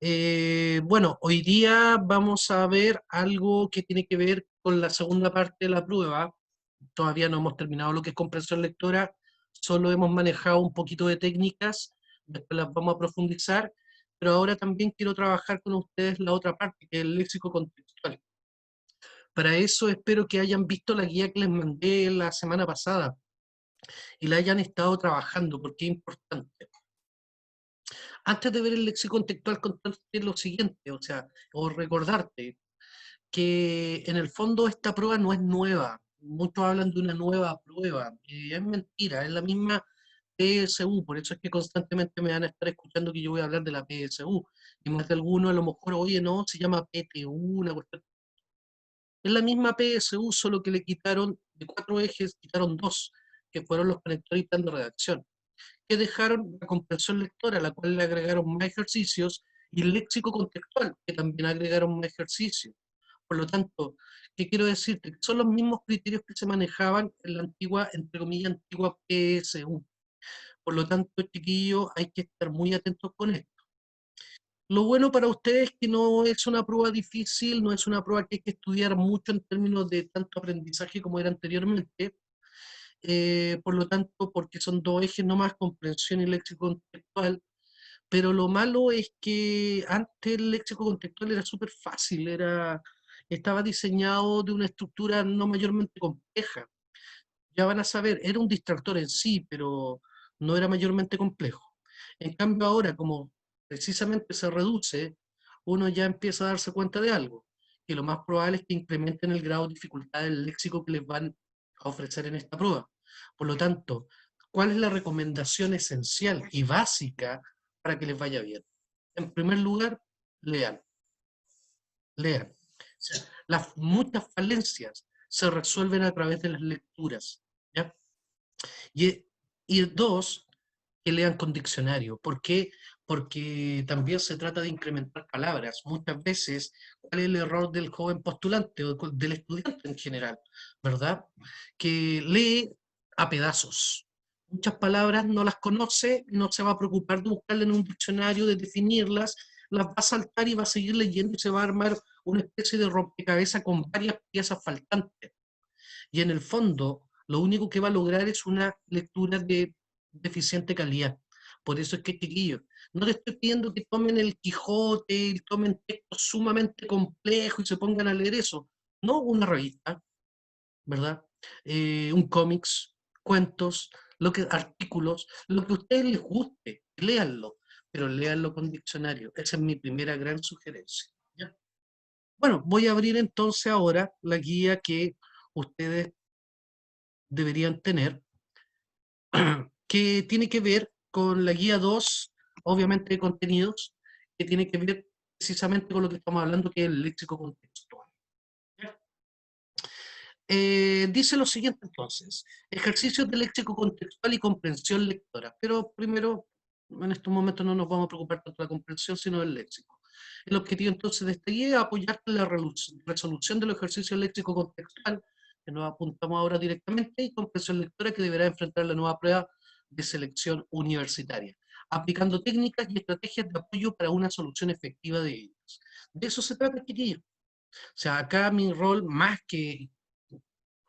Bueno, hoy día vamos a ver algo que tiene que ver con la segunda parte de la prueba. Todavía no hemos terminado lo que es comprensión lectora, solo hemos manejado un poquito de técnicas, después las vamos a profundizar, pero ahora también quiero trabajar con ustedes la otra parte, que es el léxico contextual. Para eso espero que hayan visto la guía que les mandé la semana pasada y la hayan estado trabajando, porque es importante. Antes de ver el léxico contextual, contarte lo siguiente, o sea, o recordarte que en el fondo esta prueba no es nueva. Muchos hablan de una nueva prueba. Es mentira, es la misma PSU, por eso es que constantemente me van a estar escuchando que yo voy a hablar de la PSU. Y más de alguno a lo mejor, oye, no, se llama PTU, una cuestión. Es la misma PSU, solo que le quitaron de 4 ejes, quitaron 2, que fueron los conectores y plan de redacción, que dejaron la comprensión lectora, a la cual le agregaron más ejercicios, y el léxico contextual, que también agregaron más ejercicios. Por lo tanto, ¿qué quiero decirte? Que son los mismos criterios que se manejaban en la antigua, entre comillas, antigua PSU. Por lo tanto, chiquillos, hay que estar muy atentos con esto. Lo bueno para ustedes es que no es una prueba difícil, no es una prueba que hay que estudiar mucho en términos de tanto aprendizaje como era anteriormente. Por lo tanto, porque son 2 ejes nomás, comprensión y léxico contextual. Pero lo malo es que antes el léxico contextual era súper fácil, estaba diseñado de una estructura no mayormente compleja. Ya van a saber, era un distractor en sí, pero no era mayormente complejo. En cambio ahora, como precisamente se reduce, uno ya empieza a darse cuenta de algo, que lo más probable es que incrementen el grado de dificultad del léxico que les van a ofrecer en esta prueba. Por lo tanto, ¿cuál es la recomendación esencial y básica para que les vaya bien? En primer lugar, lean, lean. O sea, las muchas falencias se resuelven a través de las lecturas, ¿ya? Y, y dos, que lean con diccionario. ¿Por qué? Porque también se trata de incrementar palabras. Muchas veces, ¿cuál es el error del joven postulante o del estudiante en general? ¿Verdad? Que lee a pedazos. Muchas palabras no las conoce, no se va a preocupar de buscarlas en un diccionario, de definirlas, las va a saltar y va a seguir leyendo y se va a armar una especie de rompecabezas con varias piezas faltantes. Y en el fondo, lo único que va a lograr es una lectura de deficiente calidad. Por eso es que, chiquillos, no te estoy pidiendo que tomen el Quijote y tomen textos sumamente complejos y se pongan a leer eso. No una revista, ¿verdad? Un cómics, cuentos, artículos, lo que a ustedes les guste, léanlo, pero léanlo con diccionario. Esa es mi primera gran sugerencia. ¿Ya? Bueno, voy a abrir entonces ahora la guía que ustedes deberían tener, que tiene que ver con la guía 2, obviamente de contenidos, que tiene que ver precisamente con lo que estamos hablando, que es el léxico contextual. Dice lo siguiente entonces, ejercicios de léxico contextual y comprensión lectora, pero primero, en estos momentos no nos vamos a preocupar tanto de la comprensión, sino del léxico. El objetivo entonces de esta guía es apoyarte en la resolución de los ejercicios léxico contextual, que nos apuntamos ahora directamente, y comprensión lectora que deberá enfrentar la nueva prueba de selección universitaria, aplicando técnicas y estrategias de apoyo para una solución efectiva de ellas. De eso se trata, chiquillos. O sea, acá mi rol, más que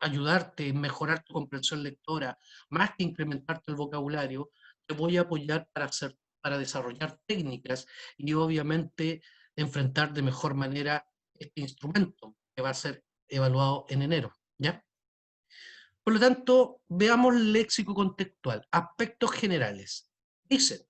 ayudarte, mejorar tu comprensión lectora, más que incrementarte el vocabulario, te voy a apoyar para desarrollar técnicas y obviamente enfrentar de mejor manera este instrumento que va a ser evaluado en enero, ¿ya? Por lo tanto, veamos el léxico contextual, aspectos generales. Dice,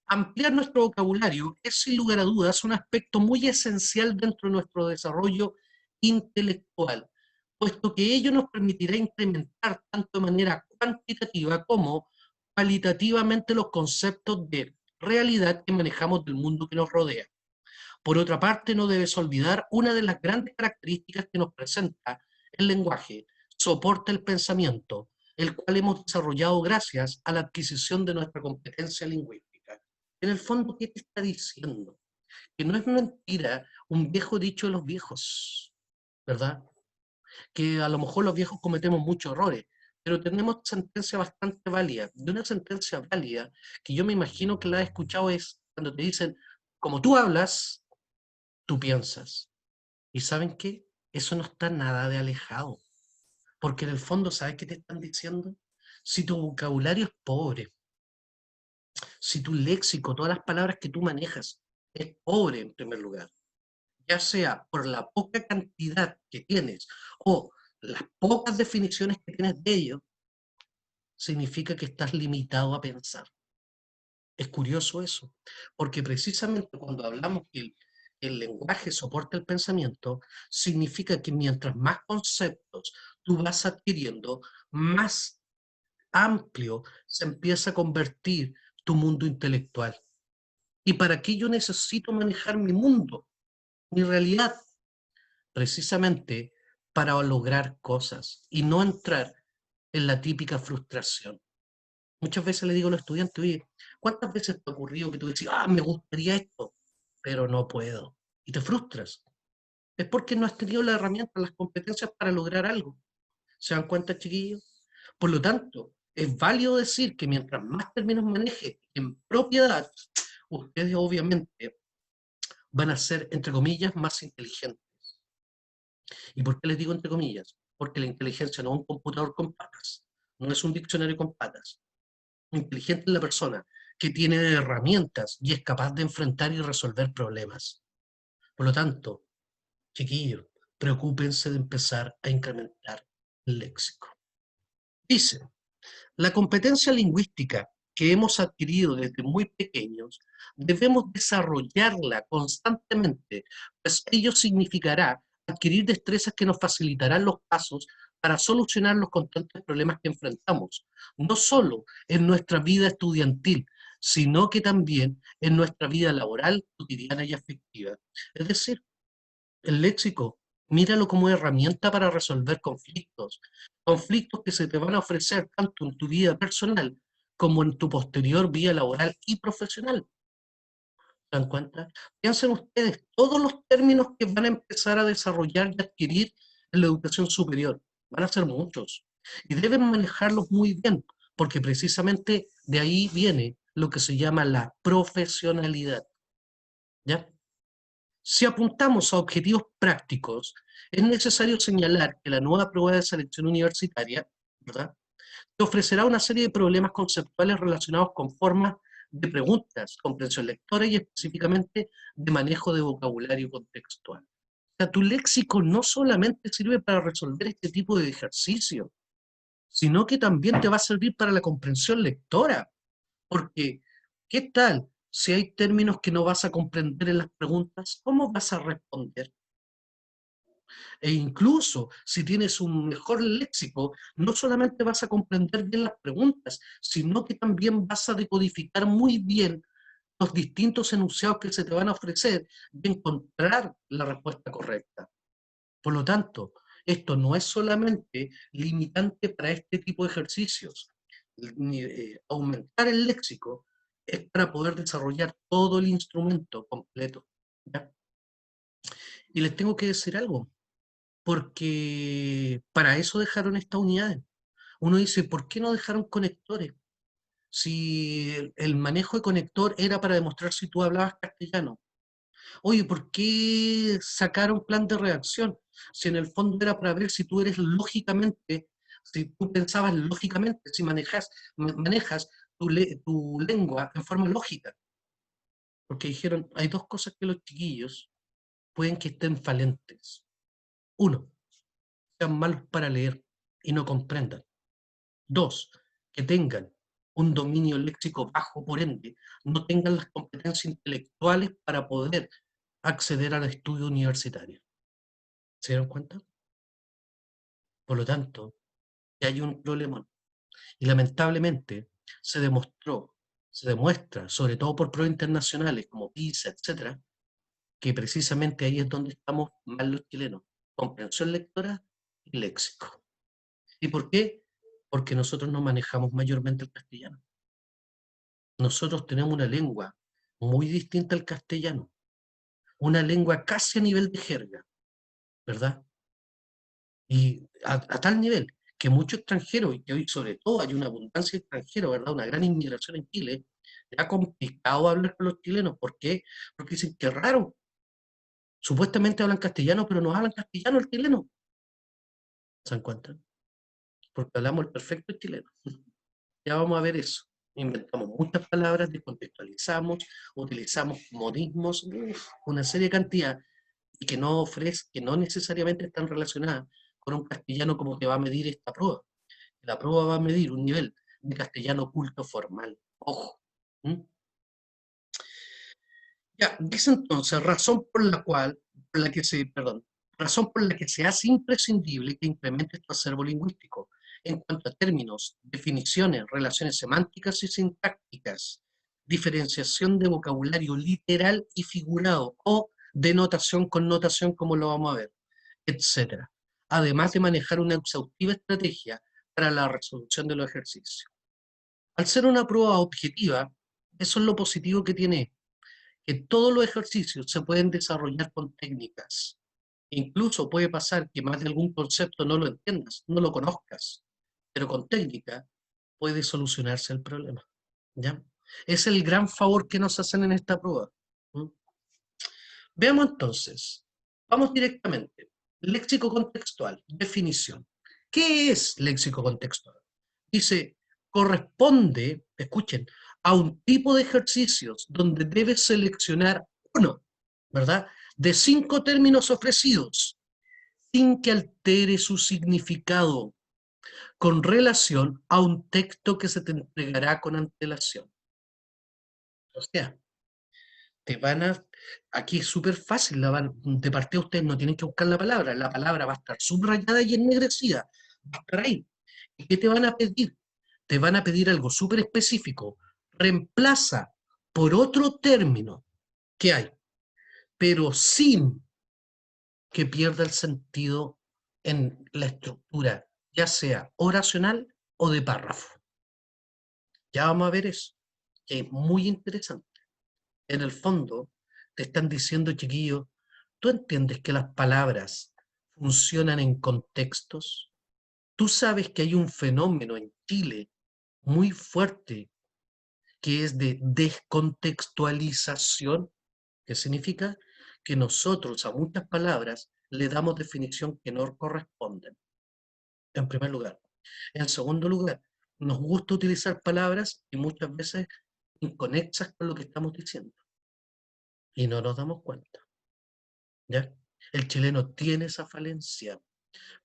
ampliar nuestro vocabulario es sin lugar a dudas un aspecto muy esencial dentro de nuestro desarrollo intelectual, puesto que ello nos permitirá incrementar tanto de manera cuantitativa como cualitativamente los conceptos de realidad que manejamos del mundo que nos rodea. Por otra parte, no debes olvidar una de las grandes características que nos presenta el lenguaje: soporta el pensamiento, el cual hemos desarrollado gracias a la adquisición de nuestra competencia lingüística. En el fondo, ¿qué te está diciendo? Que no es mentira un viejo dicho de los viejos, ¿verdad? Que a lo mejor los viejos cometemos muchos errores, pero tenemos sentencia bastante válida. De una sentencia válida, que yo me imagino que la has escuchado, es cuando te dicen como tú hablas, tú piensas. ¿Y saben qué? Eso no está nada de alejado, porque en el fondo, ¿sabes qué te están diciendo? Si tu vocabulario es pobre, si tu léxico, todas las palabras que tú manejas, es pobre en primer lugar, ya sea por la poca cantidad que tienes o las pocas definiciones que tienes de ello, significa que estás limitado a pensar. Es curioso eso, porque precisamente cuando hablamos que el lenguaje soporta el pensamiento, significa que mientras más conceptos tú vas adquiriendo, más amplio se empieza a convertir tu mundo intelectual. ¿Y para qué yo necesito manejar mi mundo, mi realidad? Precisamente para lograr cosas y no entrar en la típica frustración. Muchas veces le digo a los estudiantes, oye, ¿cuántas veces te ha ocurrido que tú decís, me gustaría esto, pero no puedo? Y te frustras. Es porque no has tenido la herramienta, las competencias para lograr algo. ¿Se dan cuenta, chiquillos? Por lo tanto, es válido decir que mientras más términos maneje en propiedad, ustedes obviamente van a ser, entre comillas, más inteligentes. ¿Y por qué les digo entre comillas? Porque la inteligencia no es un computador con patas, no es un diccionario con patas. Inteligente es la persona que tiene herramientas y es capaz de enfrentar y resolver problemas. Por lo tanto, chiquillos, preocúpense de empezar a incrementar el léxico. Dice, la competencia lingüística que hemos adquirido desde muy pequeños, debemos desarrollarla constantemente, pues ello significará adquirir destrezas que nos facilitarán los pasos para solucionar los constantes problemas que enfrentamos, no solo en nuestra vida estudiantil, sino que también en nuestra vida laboral, cotidiana y afectiva. Es decir, el léxico, míralo como herramienta para resolver conflictos, conflictos que se te van a ofrecer tanto en tu vida personal como en tu posterior vida laboral y profesional. ¿Se dan cuenta? Piensen ustedes todos los términos que van a empezar a desarrollar y adquirir en la educación superior. Van a ser muchos. Y deben manejarlos muy bien, porque precisamente de ahí viene lo que se llama la profesionalidad. ¿Ya? Si apuntamos a objetivos prácticos, es necesario señalar que la nueva prueba de selección universitaria, ¿verdad?, te ofrecerá una serie de problemas conceptuales relacionados con formas de preguntas, comprensión lectora y específicamente de manejo de vocabulario contextual. O sea, tu léxico no solamente sirve para resolver este tipo de ejercicio, sino que también te va a servir para la comprensión lectora. Porque, ¿qué tal si hay términos que no vas a comprender en las preguntas? ¿Cómo vas a responder? E incluso si tienes un mejor léxico, no solamente vas a comprender bien las preguntas, sino que también vas a decodificar muy bien los distintos enunciados que se te van a ofrecer y encontrar la respuesta correcta. Por lo tanto, esto no es solamente limitante para este tipo de ejercicios. Aumentar el léxico es para poder desarrollar todo el instrumento completo. ¿Ya? Y les tengo que decir algo, porque para eso dejaron estas unidades. Uno dice, ¿por qué no dejaron conectores? Si el manejo de conector era para demostrar si tú hablabas castellano. Oye, ¿por qué sacaron plan de reacción? Si en el fondo era para ver si tú eres lógicamente, si tú pensabas lógicamente, si manejas tu lengua en forma lógica. Porque dijeron, hay dos cosas que los chiquillos pueden que estén falentes. Uno, sean malos para leer y no comprendan. Dos, que tengan un dominio léxico bajo, por ende, no tengan las competencias intelectuales para poder acceder al estudio universitario. ¿Se dieron cuenta? Por lo tanto, ya hay un problema. Y lamentablemente se demostró, se demuestra, sobre todo por pruebas internacionales como PISA, etcétera, que precisamente ahí es donde estamos mal los chilenos. Comprensión lectora y léxico. ¿Y por qué? Porque nosotros no manejamos mayormente el castellano. Nosotros tenemos una lengua muy distinta al castellano, una lengua casi a nivel de jerga, ¿verdad? Y a tal nivel que muchos extranjeros, y que hoy sobre todo hay una abundancia de extranjeros, ¿verdad? Una gran inmigración en Chile, Ya complicado hablar con los chilenos. ¿Por qué? Porque dicen que raro. Supuestamente hablan castellano, pero no hablan castellano el chileno. ¿Se dan cuenta? Porque hablamos el perfecto chileno. Ya vamos a ver eso. Inventamos muchas palabras, descontextualizamos, utilizamos modismos, una serie de cantidad, y que no ofrece, que no necesariamente están relacionadas con un castellano como que va a medir esta prueba. La prueba va a medir un nivel de castellano culto formal. Ojo. ¿Mm? Ya, dice entonces, razón por la que se hace imprescindible que incremente tu acervo lingüístico en cuanto a términos, definiciones, relaciones semánticas y sintácticas, diferenciación de vocabulario literal y figurado o denotación, connotación, como lo vamos a ver, etcétera. Además de manejar una exhaustiva estrategia para la resolución de los ejercicios. Al ser una prueba objetiva, eso es lo positivo que tiene, que todos los ejercicios se pueden desarrollar con técnicas. Incluso puede pasar que más de algún concepto no lo entiendas, no lo conozcas, pero con técnica puede solucionarse el problema. ¿Ya? Es el gran favor que nos hacen en esta prueba. ¿Mm? Veamos entonces, vamos directamente. Léxico contextual, definición. ¿Qué es léxico contextual? Dice, corresponde, escuchen, a un tipo de ejercicios donde debes seleccionar uno, ¿verdad? De 5 términos ofrecidos, sin que altere su significado, con relación a un texto que se te entregará con antelación. O sea, te van a, aquí es súper fácil, de partida ustedes no tienen que buscar la palabra va a estar subrayada y ennegrecida, va a estar ahí. ¿Y qué te van a pedir? Te van a pedir algo súper específico, reemplaza por otro término que hay, pero sin que pierda el sentido en la estructura, ya sea oracional o de párrafo. Ya vamos a ver eso, que es muy interesante. En el fondo, te están diciendo, chiquillo, ¿tú entiendes que las palabras funcionan en contextos? Tú sabes que hay un fenómeno en Chile muy fuerte que es de descontextualización, que significa que nosotros a muchas palabras le damos definición que no corresponden, en primer lugar. En segundo lugar, nos gusta utilizar palabras y muchas veces inconexas con lo que estamos diciendo y no nos damos cuenta. ¿Ya? El chileno tiene esa falencia.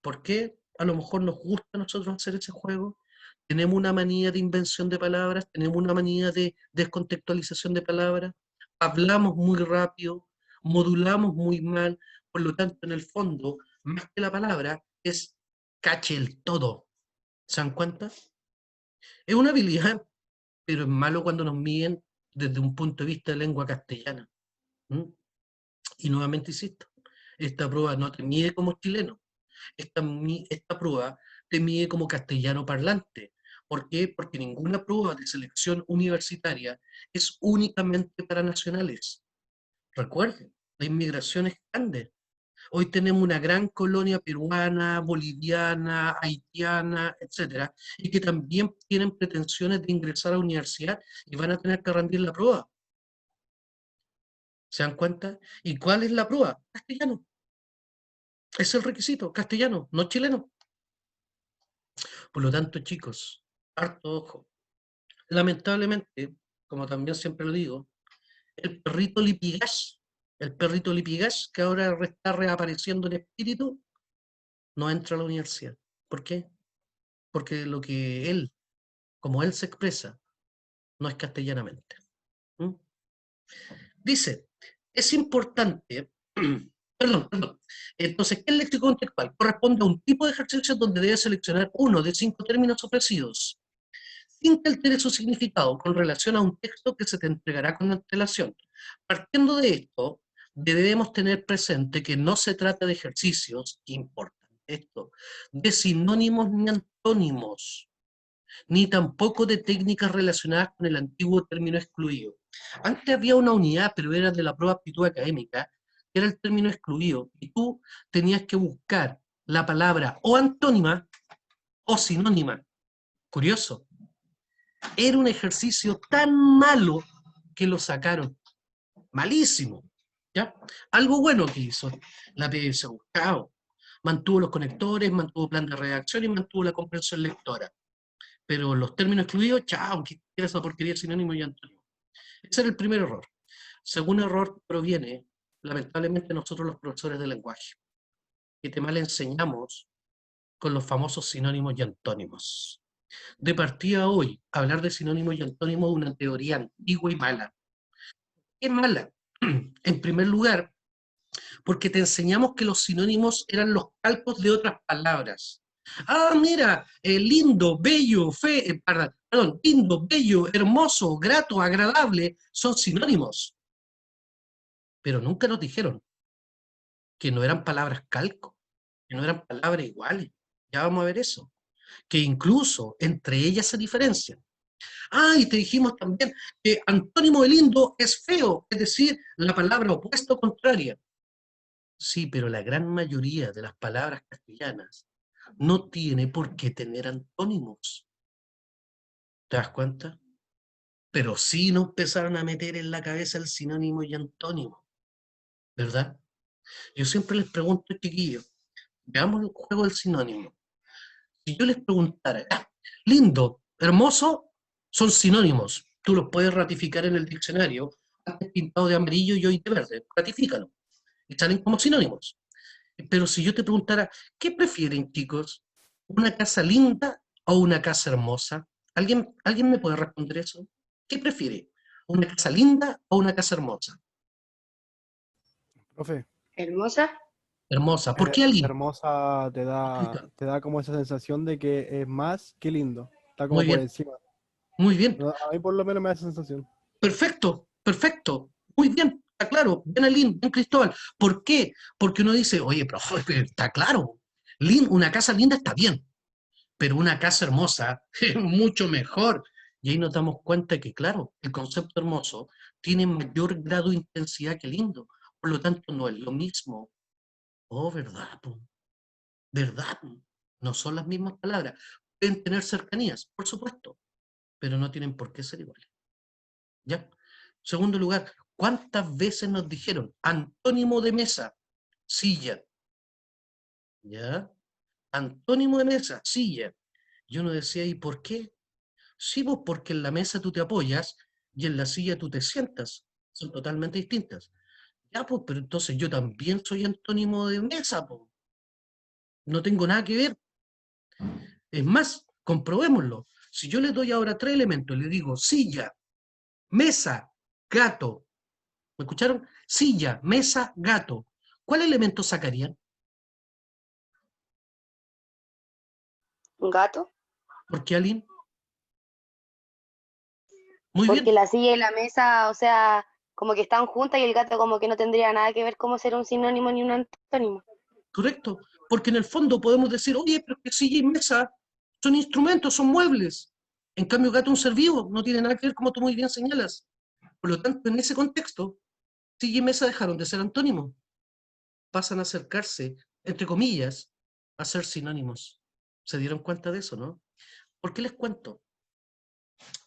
¿Por qué? A lo mejor nos gusta a nosotros hacer ese juego. Tenemos una manía de invención de palabras, tenemos una manía de descontextualización de palabras, hablamos muy rápido, modulamos muy mal, por lo tanto, en el fondo, más que la palabra, es cache el todo. ¿Se dan cuenta? Es una habilidad, pero es malo cuando nos miden desde un punto de vista de lengua castellana. ¿Mm? Y nuevamente insisto, esta prueba no te mide como chileno, esta prueba te mide como castellano parlante. ¿Por qué? Porque ninguna prueba de selección universitaria es únicamente para nacionales. Recuerden, la inmigración es grande. Hoy tenemos una gran colonia peruana, boliviana, haitiana, etcétera, y que también tienen pretensiones de ingresar a la universidad y van a tener que rendir la prueba. ¿Se dan cuenta? ¿Y cuál es la prueba? Castellano. Es el requisito, castellano, no chileno. Por lo tanto, chicos, harto ojo. Lamentablemente, como también siempre lo digo, el perrito Lipigas, que ahora está reapareciendo en espíritu, no entra a la universidad. ¿Por qué? Porque lo que él, como él se expresa, no es castellanamente. ¿Mm? Dice, es importante, perdón, entonces, ¿qué es léxico contextual? Corresponde a un tipo de ejercicio donde debe seleccionar uno de 5 términos ofrecidos sin que altere su significado con relación a un texto que se te entregará con antelación. Partiendo de esto, debemos tener presente que no se trata de ejercicios, importante esto, de sinónimos ni antónimos, ni tampoco de técnicas relacionadas con el antiguo término excluido. Antes había una unidad, pero era de la prueba de aptitud académica, que era el término excluido, y tú tenías que buscar la palabra o antónima o sinónima. Curioso. Era un ejercicio tan malo que lo sacaron. Malísimo. ¿Ya? Algo bueno que hizo la PDVSA Buscado. Mantuvo los conectores, mantuvo plan de redacción y mantuvo la comprensión lectora. Pero los términos excluidos, chao, que era esa porquería de sinónimo y antónimo. Ese era el primer error. Segundo error proviene, lamentablemente, nosotros los profesores de lenguaje, que te mal enseñamos con los famosos sinónimos y antónimos. De partida hoy, hablar de sinónimos y antónimos es una teoría antigua y mala. ¿Qué mala? En primer lugar, porque te enseñamos que los sinónimos eran los calcos de otras palabras. Ah, mira, lindo, bello, perdón, lindo, bello, hermoso, grato, agradable, son sinónimos. Pero nunca nos dijeron que no eran palabras calco, que no eran palabras iguales. Ya vamos a ver eso. Que incluso entre ellas se diferencian. Ah, y te dijimos también que antónimo de lindo es feo, es decir, la palabra opuesta o contraria. Sí, pero la gran mayoría de las palabras castellanas no tiene por qué tener antónimos. ¿Te das cuenta? Pero sí nos empezaron a meter en la cabeza el sinónimo y antónimo, ¿verdad? Yo siempre les pregunto, chiquillos, veamos el juego del sinónimo. Si yo les preguntara, lindo, hermoso, son sinónimos. Tú los puedes ratificar en el diccionario, antes pintado de amarillo y hoy de verde. Ratifícalo. Y salen como sinónimos. Pero si yo te preguntara, ¿qué prefieren, chicos? ¿Una casa linda o una casa hermosa? ¿Alguien me puede responder eso? ¿Qué prefiere? ¿Una casa linda o una casa hermosa? Profe, ¿Hermosa? Hermosa. ¿Por qué, Aline? hermosa Explica. te da como esa sensación de que es más que lindo. Está Muy como por bien, encima. muy bien. A mí por lo menos me da esa sensación. Perfecto, perfecto. Muy bien, está claro. Bien, Aline, bien, Cristóbal. ¿Por qué? Porque uno dice, oye, pero está claro. Una casa linda está bien, pero una casa hermosa es mucho mejor. Y ahí nos damos cuenta que, claro, el concepto hermoso tiene mayor grado de intensidad que lindo. Por lo tanto, no es lo mismo. Oh, ¿verdad? Po? ¿Verdad? No son las mismas palabras. Pueden tener cercanías, por supuesto, pero no tienen por qué ser iguales. ¿Ya? Segundo lugar, ¿cuántas veces nos dijeron antónimo de mesa? Silla. ¿Ya? Antónimo de mesa, silla. Yo no decía, ¿y por qué? Sí, pues porque en la mesa tú te apoyas y en la silla tú te sientas. Son totalmente distintas. Ya, pues, pero entonces yo también soy antónimo de mesa, pues. No tengo nada que ver. Es más, comprobémoslo. Si yo le doy ahora tres elementos, le digo silla, mesa, gato. ¿Me escucharon? Silla, mesa, gato. ¿Cuál elemento sacarían? ¿Un gato? ¿Por qué, Aline? Muy Porque bien, la silla y la mesa, o sea, como que están juntas y el gato como que no tendría nada que ver cómo ser un sinónimo ni un antónimo. correcto. Porque en el fondo podemos decir, oye, pero que silla y mesa son instrumentos, son muebles. En cambio, gato es un ser vivo, no tiene nada que ver como tú muy bien señalas. Por lo tanto, en ese contexto, silla y mesa dejaron de ser antónimos, pasan a acercarse, entre comillas, a ser sinónimos. ¿Se dieron cuenta de eso, no? ¿Por qué les cuento?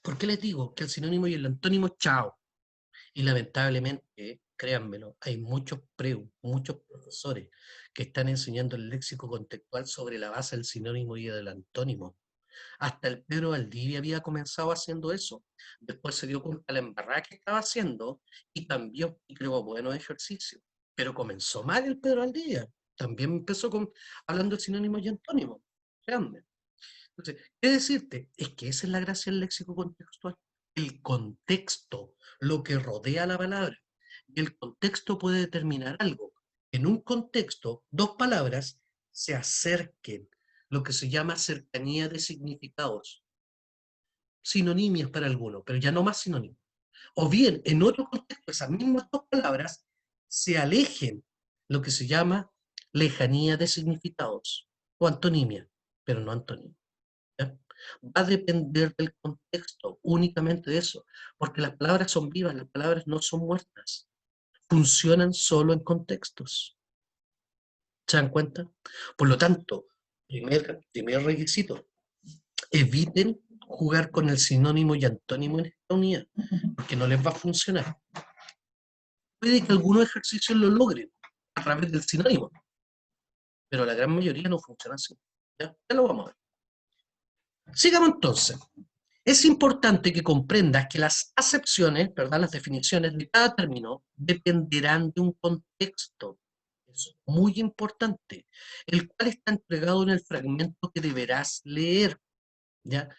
¿Por qué les digo que el sinónimo y el antónimo es chao? Y lamentablemente, créanmelo, hay muchos profesores que están enseñando el léxico contextual sobre la base del sinónimo y del antónimo. Hasta el Pedro Valdivia había comenzado haciendo eso. Después se dio cuenta de la embarrada que estaba haciendo y cambió y creó buenos ejercicios. Pero comenzó mal el Pedro Valdivia. También empezó hablando de sinónimos y antónimos. Créanme. Entonces, ¿qué decirte? Es que esa es la gracia del léxico contextual. El contexto, lo que rodea la palabra. Y el contexto puede determinar algo. En un contexto, dos palabras se acerquen, lo que se llama cercanía de significados. Sinonimias para algunos, pero ya no más sinónimos. O bien, en otro contexto, esas mismas dos palabras se alejen, lo que se llama lejanía de significados. O antonimia, pero no antonimia. ¿Ya? Va a depender del contexto, únicamente de eso, porque las palabras son vivas, las palabras no son muertas, funcionan solo en contextos. ¿Se dan cuenta? Por lo tanto, primer requisito, eviten jugar con el sinónimo y antónimo en esta unidad, porque no les va a funcionar. Puede que algunos ejercicios lo logren a través del sinónimo, pero la gran mayoría no funciona así. Ya lo vamos a ver. Sigamos entonces. Es importante que comprendas que las acepciones, ¿verdad? Las definiciones de cada término dependerán de un contexto. Es muy importante, el cual está entregado en el fragmento que deberás leer. ¿Ya?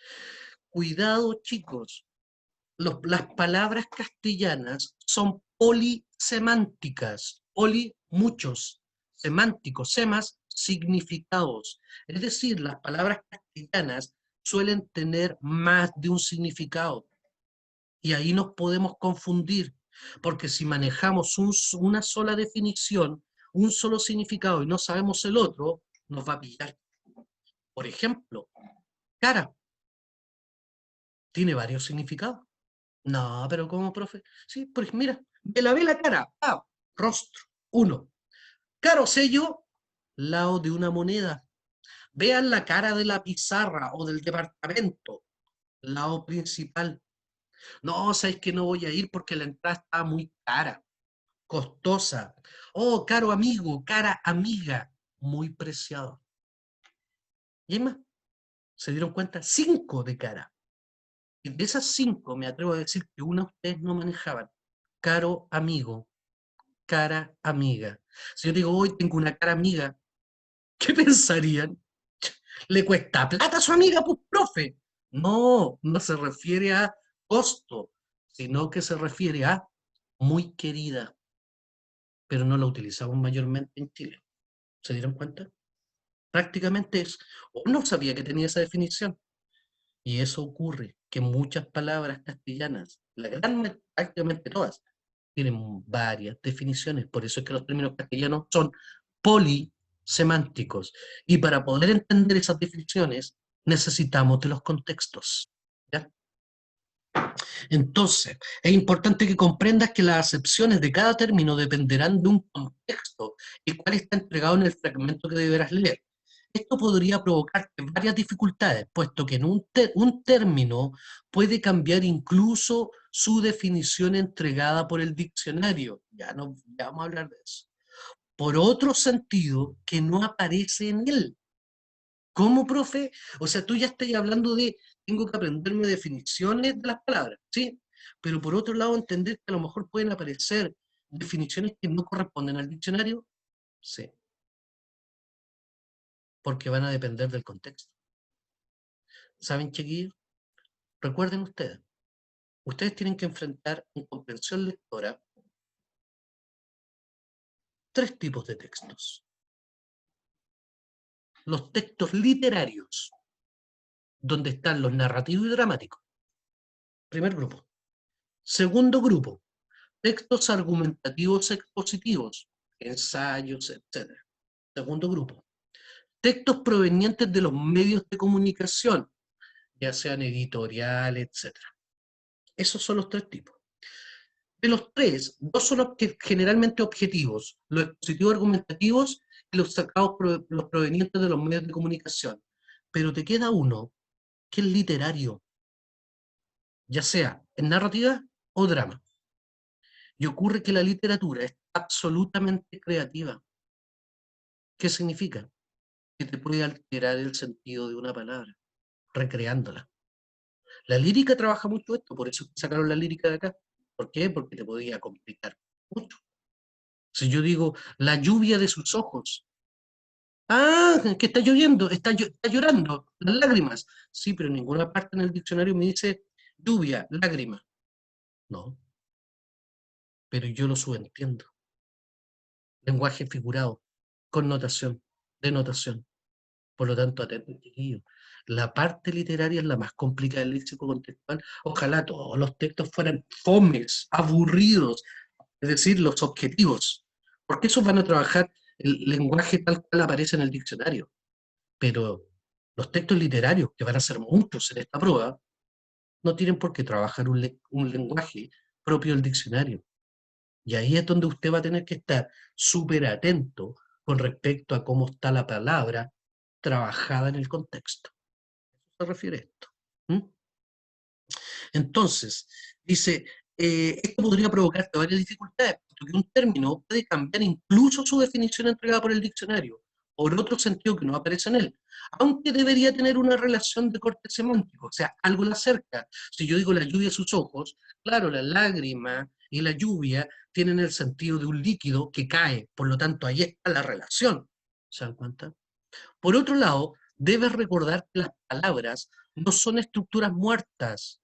Cuidado, chicos. Las palabras castellanas son polisemánticas. Poli, muchos. Semánticos, semas, significados. Es decir, las palabras castellanas suelen tener más de un significado. Y ahí nos podemos confundir, porque si manejamos una sola definición, un solo significado y no sabemos el otro, nos va a pillar. Por ejemplo, cara. Tiene varios significados. No, pero ¿cómo, profe? Sí, pues mira, me lavé la cara. Ah, rostro, uno. Caro sello, lado de una moneda. Vean la cara de la pizarra o del departamento, lado principal. No, sabes que no voy a ir porque la entrada está muy cara, costosa. Oh, caro amigo, cara amiga, muy preciado. ¿Y hay más? ¿Se dieron cuenta? 5 de cara. Y de esas 5 me atrevo a decir que una ustedes no manejaban. Caro amigo, cara amiga. Si yo digo, hoy tengo una cara amiga, ¿qué pensarían? ¿Le cuesta plata a su amiga, pues, profe? No, no se refiere a costo, sino que se refiere a muy querida, pero no la utilizamos mayormente en Chile. ¿Se dieron cuenta? Prácticamente es, o no sabía que tenía esa definición. Y eso ocurre, que muchas palabras castellanas, prácticamente todas, tienen varias definiciones. Por eso es que los términos castellanos son polisemánticos. Y para poder entender esas definiciones, necesitamos de los contextos. ¿Ya? Entonces, es importante que comprendas que las acepciones de cada término dependerán de un contexto, el cual está entregado en el fragmento que deberás leer. Esto podría provocarte varias dificultades, puesto que en un término puede cambiar incluso su definición entregada por el diccionario. Ya vamos a hablar de eso. Por otro sentido que no aparece en él. ¿Cómo, profe? O sea, tú ya estás hablando de, tengo que aprenderme definiciones de las palabras, ¿sí? Pero por otro lado, entender que a lo mejor pueden aparecer definiciones que no corresponden al diccionario, sí, porque van a depender del contexto. ¿Saben, chiquillos? Recuerden ustedes tienen que enfrentar en comprensión lectora 3 tipos de textos. Los textos literarios, donde están los narrativos y dramáticos. Primer grupo. Segundo grupo, textos argumentativos expositivos, ensayos, etc. Segundo grupo. Textos provenientes de los medios de comunicación, ya sean editoriales, etc. Esos son los 3 tipos. De los 3, 2 son generalmente objetivos, los expositivos argumentativos y los provenientes de los medios de comunicación. Pero te queda uno, que es literario, ya sea en narrativa o drama. Y ocurre que la literatura es absolutamente creativa. ¿Qué significa? Que te puede alterar el sentido de una palabra, recreándola. La lírica trabaja mucho esto, por eso sacaron la lírica de acá. ¿Por qué? Porque te podía complicar mucho. Si yo digo, la lluvia de sus ojos. Ah, que está lloviendo, está llorando, las lágrimas. Sí, pero en ninguna parte en el diccionario me dice lluvia, lágrima. No, pero yo lo subentiendo. Lenguaje figurado, connotación, denotación. Por lo tanto, atento, chiquillo. La parte literaria es la más complicada del léxico contextual. Ojalá todos los textos fueran fomes, aburridos, es decir, los objetivos. Porque esos van a trabajar el lenguaje tal cual aparece en el diccionario. Pero los textos literarios, que van a ser muchos en esta prueba, no tienen por qué trabajar un lenguaje propio del diccionario. Y ahí es donde usted va a tener que estar súper atento con respecto a cómo está la palabra trabajada en el contexto. ¿A eso se refiere esto? ¿Mm? Entonces, dice, esto podría provocarte varias dificultades, puesto que un término puede cambiar incluso su definición entregada por el diccionario, por otro sentido que no aparece en él, aunque debería tener una relación de corte semántico, o sea, algo la acerca. Si yo digo la lluvia de sus ojos, claro, la lágrima y la lluvia tienen el sentido de un líquido que cae, por lo tanto, ahí está la relación. ¿Se dan cuenta? Por otro lado, debes recordar que las palabras no son estructuras muertas,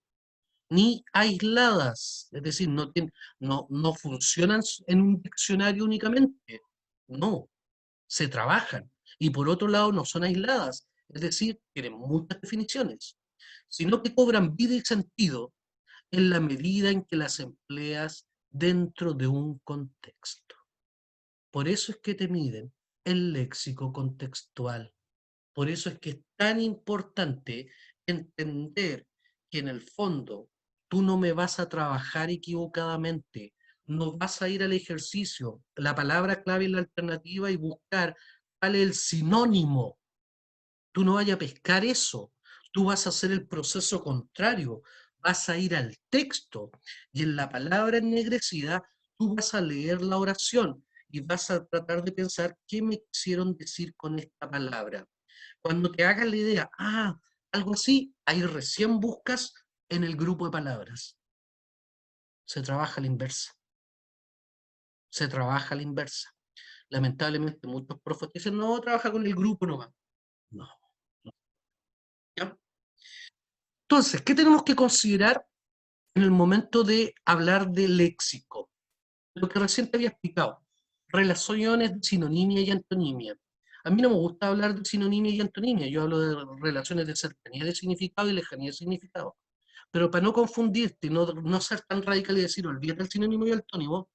ni aisladas, es decir, no funcionan en un diccionario únicamente, no, se trabajan. Y por otro lado, no son aisladas, es decir, tienen muchas definiciones, sino que cobran vida y sentido en la medida en que las empleas dentro de un contexto. Por eso es que te miden el léxico contextual. Por eso es que es tan importante entender que en el fondo tú no me vas a trabajar equivocadamente, no vas a ir al ejercicio, la palabra clave y la alternativa y buscar cuál es el sinónimo. Tú no vayas a pescar eso, tú vas a hacer el proceso contrario, vas a ir al texto y en la palabra ennegrecida tú vas a leer la oración y vas a tratar de pensar qué me quisieron decir con esta palabra. Cuando te hagas la idea, algo así, ahí recién buscas en el grupo de palabras. Se trabaja a la inversa. Se trabaja a la inversa. Lamentablemente muchos profes dicen, no, trabaja con el grupo nomás. No. ¿Ya? Entonces, ¿qué tenemos que considerar en el momento de hablar de léxico? Lo que recién te había explicado. Relaciones de sinonimia y antonimia. A mí no me gusta hablar de sinonimia y antonimia, yo hablo de relaciones de cercanía de significado y lejanía de significado. Pero para no confundirte y no ser tan radical y decir, olvídate el sinónimo y el antónimo,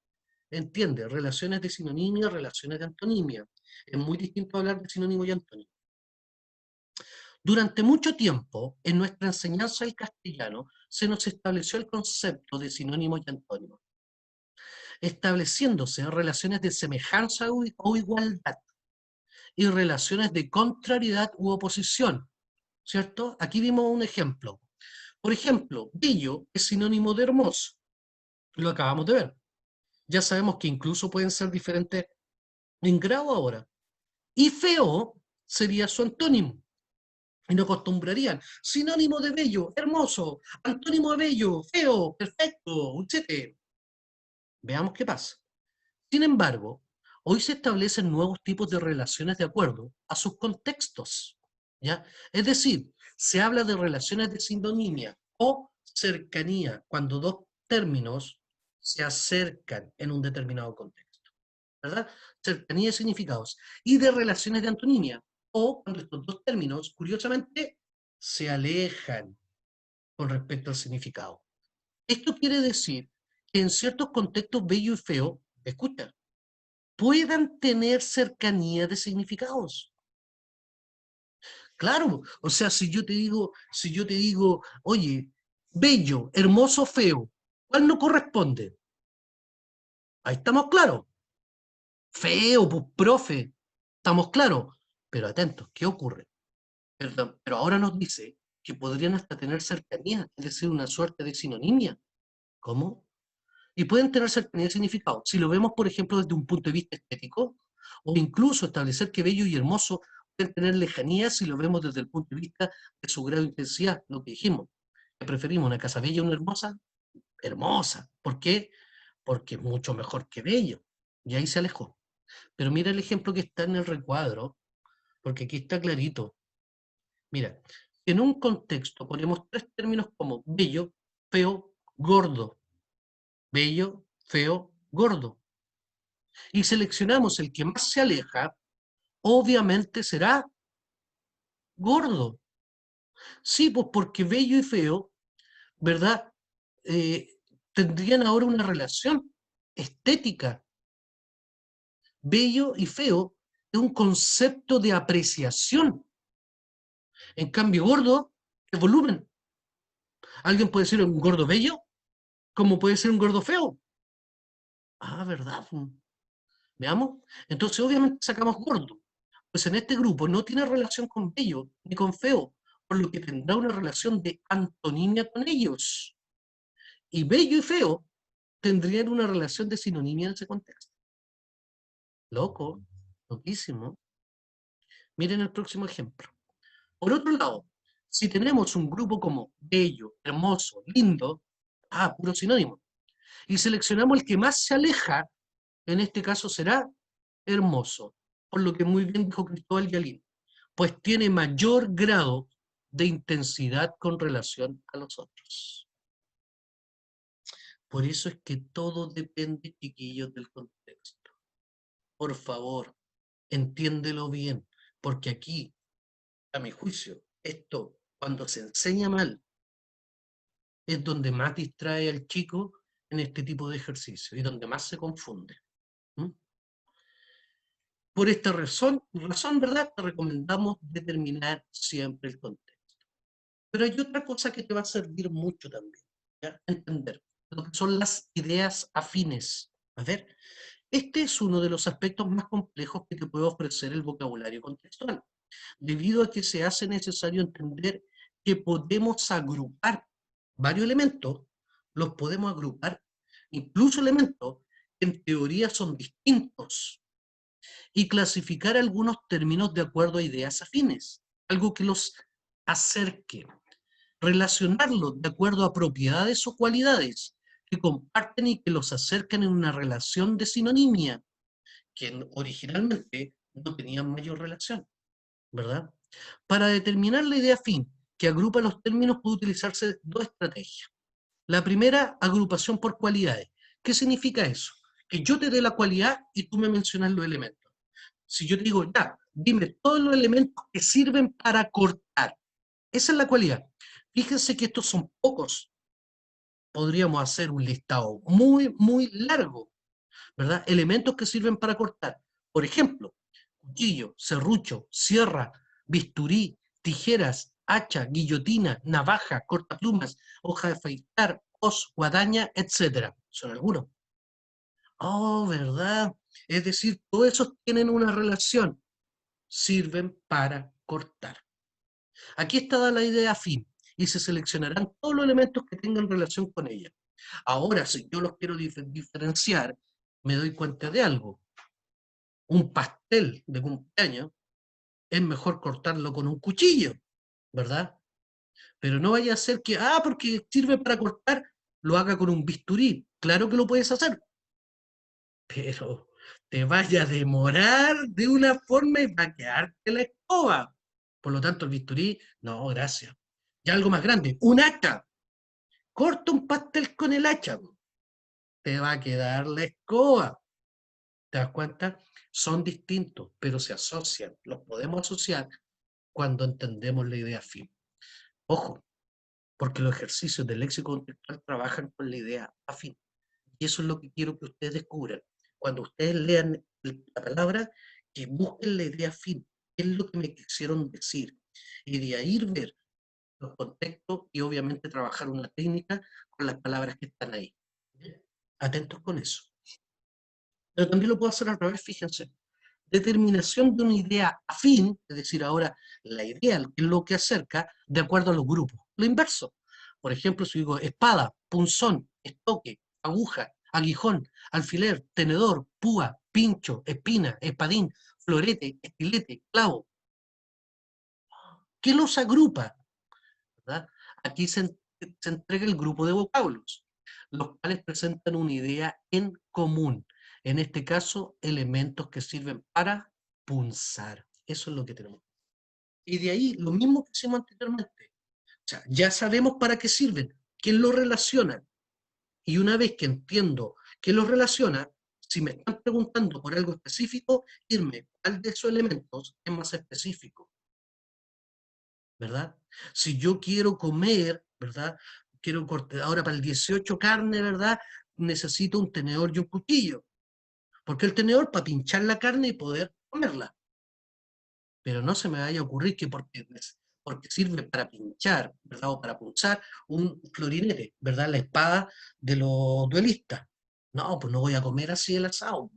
entiende, relaciones de sinonimia, relaciones de antonimia. Es muy distinto hablar de sinónimo y antónimo. Durante mucho tiempo, en nuestra enseñanza del castellano, se nos estableció el concepto de sinónimo y antónimo, estableciéndose relaciones de semejanza o igualdad y relaciones de contrariedad u oposición, ¿cierto? Aquí vimos un ejemplo. Por ejemplo, bello es sinónimo de hermoso, lo acabamos de ver. Ya sabemos que incluso pueden ser diferentes en grado ahora. Y feo sería su antónimo. Y nos acostumbrarían. Sinónimo de bello, hermoso. Antónimo de bello, feo, perfecto, etc. Veamos qué pasa. Sin embargo, hoy se establecen nuevos tipos de relaciones de acuerdo a sus contextos, ¿ya? Es decir, se habla de relaciones de sinonimia o cercanía cuando dos términos se acercan en un determinado contexto, ¿verdad? Cercanía de significados. Y de relaciones de antonimia o cuando estos dos términos, curiosamente, se alejan con respecto al significado. Esto quiere decir que en ciertos contextos bello y feo, escucha, puedan tener cercanía de significados. Claro, o sea, si yo te digo, oye, bello, hermoso, feo, ¿cuál no corresponde? Ahí estamos claros. Feo, pues, profe, estamos claros. Pero atentos, ¿qué ocurre? Pero ahora nos dice que podrían hasta tener cercanía, es decir, una suerte de sinonimia. ¿Cómo? Y pueden tener cercanía de significado. Si lo vemos, por ejemplo, desde un punto de vista estético, o incluso establecer que bello y hermoso pueden tener lejanía si lo vemos desde el punto de vista de su grado de intensidad, lo que dijimos. Que preferimos una casa bella y una hermosa, hermosa. ¿Por qué? Porque es mucho mejor que bello. Y ahí se alejó. Pero mira el ejemplo que está en el recuadro, porque aquí está clarito. Mira, en un contexto ponemos tres términos como bello, feo, gordo. Bello, feo, gordo. Y seleccionamos el que más se aleja, obviamente será gordo. Sí, pues porque bello y feo, ¿verdad? Eh, Tendrían ahora una relación estética. Bello y feo es un concepto de apreciación. En cambio, gordo es volumen. Alguien puede ser un gordo bello, como puede ser un gordo feo. Ah, ¿verdad? Veamos. Entonces, obviamente sacamos gordo. Pues en este grupo no tiene relación con bello ni con feo, por lo que tendrá una relación de antonimia con ellos. y bello y feo tendrían una relación de sinonimia en ese contexto. Loco, loquísimo. Miren el próximo ejemplo. Por otro lado, si tenemos un grupo como bello, hermoso, lindo, puro sinónimo, y seleccionamos el que más se aleja, en este caso será hermoso, por lo que muy bien dijo Cristóbal Yalín, pues tiene mayor grado de intensidad con relación a los otros. Por eso es que todo depende, chiquillos, del contexto. Por favor, entiéndelo bien, porque aquí, a mi juicio, esto, cuando se enseña mal, es donde más distrae al chico en este tipo de ejercicio y donde más se confunde. ¿Mm? Por esta razón, ¿verdad? Te recomendamos determinar siempre el contexto. Pero hay otra cosa que te va a servir mucho también, ¿ya? Entender lo que son las ideas afines. A ver, este es uno de los aspectos más complejos que te puede ofrecer el vocabulario contextual, debido a que se hace necesario entender que podemos agrupar varios elementos, los podemos agrupar, incluso elementos que en teoría son distintos, y clasificar algunos términos de acuerdo a ideas afines, algo que los acerque, relacionarlos de acuerdo a propiedades o cualidades que comparten y que los acercan en una relación de sinonimia, que originalmente no tenían mayor relación, ¿verdad? Para determinar la idea afín que agrupa los términos puede utilizarse dos estrategias. La primera, agrupación por cualidades. ¿Qué significa eso? Que yo te dé la cualidad y tú me mencionas los elementos. Si yo te digo, ya, dime todos los elementos que sirven para cortar. Esa es la cualidad. Fíjense que estos son pocos. Podríamos hacer un listado muy, muy largo, ¿verdad? Elementos que sirven para cortar. Por ejemplo, cuchillo, serrucho, sierra, bisturí, tijeras, hacha, guillotina, navaja, cortaplumas, hoja de afeitar, hoz, guadaña, etc. Son algunos. Oh, ¿verdad? Es decir, todos esos tienen una relación. Sirven para cortar. Aquí está la idea afín y se seleccionarán todos los elementos que tengan relación con ella. Ahora, si yo los quiero diferenciar, me doy cuenta de algo. Un pastel de cumpleaños es mejor cortarlo con un cuchillo, ¿verdad? Pero no vaya a ser que, porque sirve para cortar, lo haga con un bisturí. Claro que lo puedes hacer, pero te vaya a demorar de una forma y va a quedarte la escoba. Por lo tanto, el bisturí, no, gracias. Y algo más grande, un hacha. Corta un pastel con el hacha. Te va a quedar la escoba. ¿Te das cuenta? Son distintos, pero se asocian. Los podemos asociar cuando entendemos la idea afín. Ojo, porque los ejercicios del léxico contextual trabajan con la idea afín. Y eso es lo que quiero que ustedes descubran. Cuando ustedes lean la palabra, que busquen la idea afín. ¿Qué es lo que me quisieron decir? Y de ahí ver los contextos y obviamente trabajar una técnica con las palabras que están ahí. Atentos con eso. Pero también lo puedo hacer al revés, fíjense. Determinación de una idea afín, es decir, ahora la idea es lo que acerca de acuerdo a los grupos. Lo inverso. Por ejemplo, si digo espada, punzón, estoque, aguja, aguijón, alfiler, tenedor, púa, pincho, espina, espadín, florete, estilete, clavo. ¿Qué los agrupa? ¿Verdad? Aquí se entrega el grupo de vocablos, los cuales presentan una idea en común. En este caso, elementos que sirven para punzar. Eso es lo que tenemos. Y de ahí, lo mismo que hicimos anteriormente. O sea, ya sabemos para qué sirven, quién los relaciona. Y una vez que entiendo qué los relaciona, si me están preguntando por algo específico, irme cuál de esos elementos es más específico, ¿verdad? Si yo quiero comer, ¿verdad? Quiero cortar ahora para el 18 carne, ¿verdad? Necesito un tenedor y un cuchillo. Porque el tenedor para pinchar la carne y poder comerla. Pero no se me vaya a ocurrir que porque sirve para pinchar, ¿verdad? O para punzar un florinete, ¿verdad? La espada de los duelistas. No, pues no voy a comer así el asado.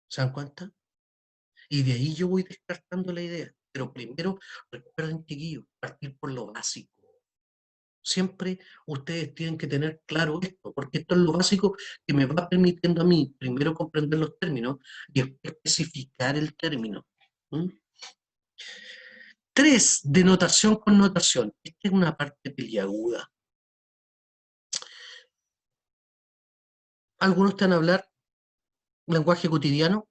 ¿Se dan cuenta? Y de ahí yo voy descartando la idea. Pero primero, recuerden, chiquillos, partir por lo básico. Siempre ustedes tienen que tener claro esto, porque esto es lo básico que me va permitiendo a mí primero comprender los términos y después especificar el término. ¿Mm? 3, denotación con notación. Esta es una parte peliaguda. Algunos te van a hablar lenguaje cotidiano,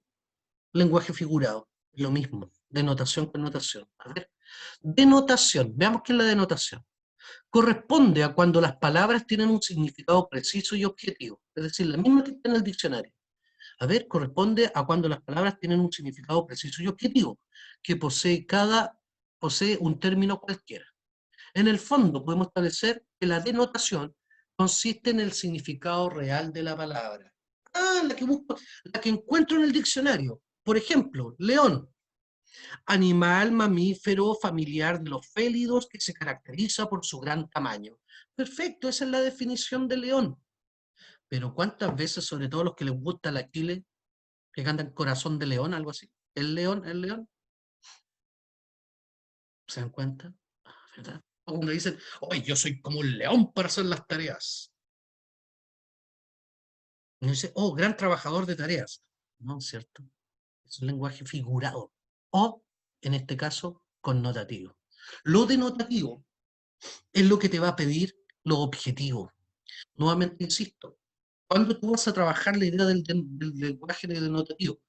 lenguaje figurado. Lo mismo, denotación con notación. A ver, denotación. Veamos qué es la denotación. Corresponde a cuando las palabras tienen un significado preciso y objetivo. Es decir, la misma que está en el diccionario. A ver, corresponde a cuando las palabras tienen un significado preciso y objetivo, que posee un término cualquiera. En el fondo, podemos establecer que la denotación consiste en el significado real de la palabra. Ah, la que busco, la que encuentro en el diccionario. Por ejemplo, león. Animal mamífero familiar de los félidos que se caracteriza por su gran tamaño. Perfecto, esa es la definición de león. Pero ¿cuántas veces, sobre todo los que les gusta la Chile, que cantan Corazón de León, algo así? El león, ¿se dan cuenta? ¿Verdad? O cuando dicen, oye, yo soy como un león para hacer las tareas. Y uno dice, oh, gran trabajador de tareas. No, ¿cierto? Es un lenguaje figurado. O, en este caso, connotativo. Lo denotativo es lo que te va a pedir lo objetivo. Nuevamente insisto, cuando tú vas a trabajar la idea del lenguaje denotativo,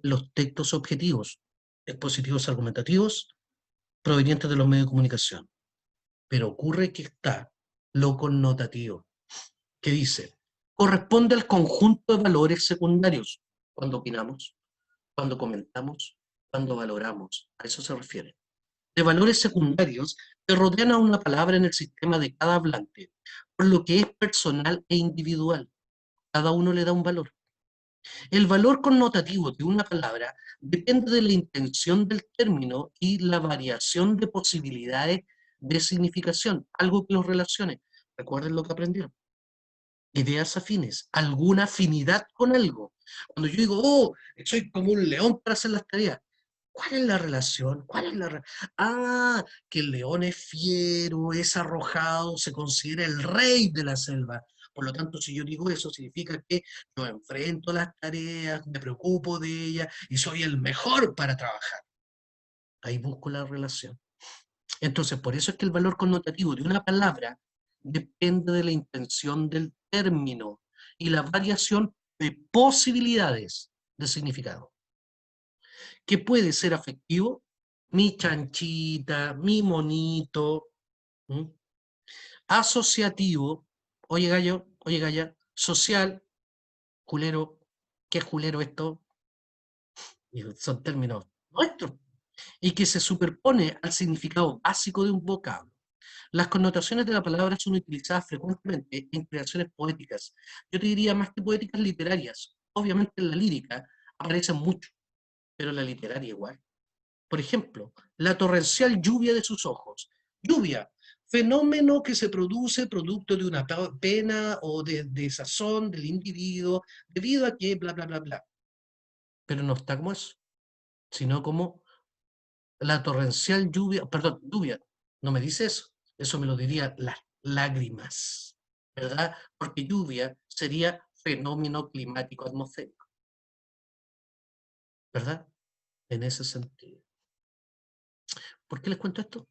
los textos objetivos, expositivos argumentativos, provenientes de los medios de comunicación. Pero ocurre que está lo connotativo, que dice, corresponde al conjunto de valores secundarios, cuando opinamos, cuando comentamos, cuando valoramos, a eso se refiere. De valores secundarios que rodean a una palabra en el sistema de cada hablante, por lo que es personal e individual. Cada uno le da un valor. El valor connotativo de una palabra depende de la intención del término y la variación de posibilidades de significación, algo que los relacione. Recuerden lo que aprendieron. Ideas afines, alguna afinidad con algo. Cuando yo digo, oh, soy como un león para hacer las tareas, ¿cuál es la relación? Ah, que el león es fiero, es arrojado, se considera el rey de la selva. Por lo tanto, si yo digo eso, significa que yo enfrento las tareas, me preocupo de ellas y soy el mejor para trabajar. Ahí busco la relación. Entonces, por eso es que el valor connotativo de una palabra depende de la intención del término y la variación de posibilidades de significado. Que puede ser afectivo, mi chanchita, mi monito, ¿m? Asociativo, oye gallo, oye galla, social, culero, ¿qué es culero esto? Y son términos nuestros, y que se superpone al significado básico de un vocablo. Las connotaciones de la palabra son utilizadas frecuentemente en creaciones poéticas. Yo te diría más que poéticas literarias. Obviamente en la lírica aparecen mucho, pero en la literaria igual. Por ejemplo, la torrencial lluvia de sus ojos. Lluvia, fenómeno que se produce producto de una pena o de desazón del individuo, debido a que bla, bla, bla, bla. Pero no está como eso, sino como la torrencial lluvia, perdón, lluvia, no me dice eso, eso me lo diría las lágrimas, ¿verdad? Porque lluvia sería fenómeno climático atmosférico, ¿verdad? En ese sentido. ¿Por qué les cuento esto?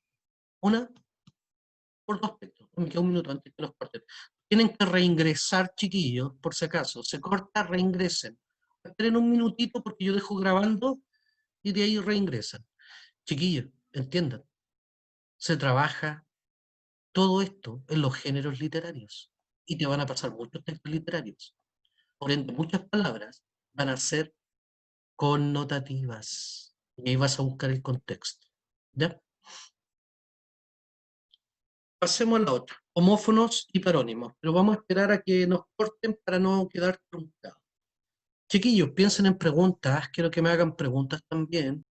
Una, por dos aspectos. Me queda un minuto antes que los corten. Tienen que reingresar, chiquillos, por si acaso. Se corta, reingresen. Esperen un minutito porque yo dejo grabando y de ahí reingresan. Chiquillos, entiendan. Se trabaja todo esto en los géneros literarios. Y te van a pasar muchos textos literarios. Por ende, muchas palabras van a ser connotativas. Y ahí vas a buscar el contexto. ¿Ya? Pasemos a la otra. Homófonos y parónimos. Pero vamos a esperar a que nos corten para no quedar truncados. Chiquillos, piensen en preguntas. Quiero que me hagan preguntas también.